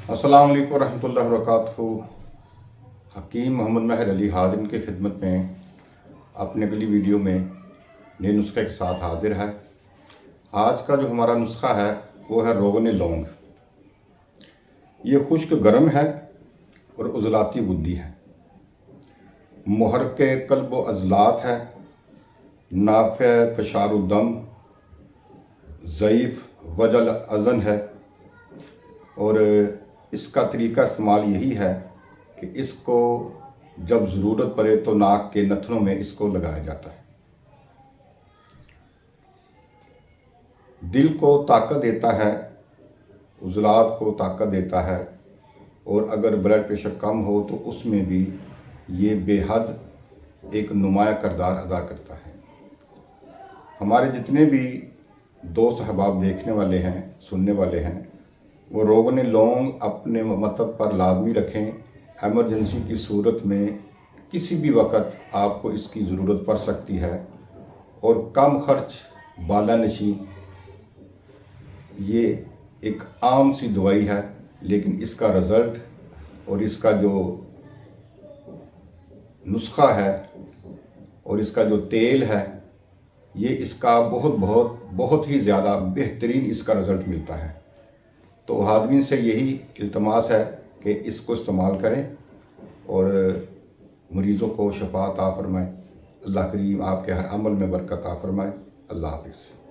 अस्सलाम वालेकुम रहमतुल्लाहि वबरकातुहू। हकीम मोहम्मद महर अली हाज़िर की खिदमत में अपने अगली वीडियो में नए नुस्खे के साथ हाजिर है। आज का जो हमारा नुस्खा है वो है रोगन लौंग। ये खुश्क गर्म है और उज़लाती बुद्धि है, मुहर्रिक क़ल्ब व अज़लात है, नाफ़े फ़शारुद्दम, ज़ईफ़ वजल अज़न है। और इसका तरीका इस्तेमाल यही है कि इसको जब ज़रूरत पड़े तो नाक के नथनों में इसको लगाया जाता है। दिल को ताकत देता है, उज़लात को ताकत देता है, और अगर ब्लड प्रेशर कम हो तो उसमें भी ये बेहद एक नुमाया किरदार अदा करता है। हमारे जितने भी दोस्त अहबाब देखने वाले हैं, सुनने वाले हैं, वो रोगन लौंग अपने मतलब पर लाजमी रखें। एमरजेंसी की सूरत में किसी भी वक्त आपको इसकी ज़रूरत पड़ सकती है। और कम खर्च बालानशी, ये एक आम सी दवाई है, लेकिन इसका रिज़ल्ट और इसका जो नुस्खा है और इसका जो तेल है, ये इसका बहुत ही ज़्यादा बेहतरीन इसका रिज़ल्ट मिलता है। तो हाज़रीन से यही इल्तमास है कि इसको इस्तेमाल करें और मरीज़ों को शफा अता फ़रमाएँ। अल्लाह करीम आपके हर अमल में बरकत अता फ़रमाए। अल्लाह हाफ़िज़।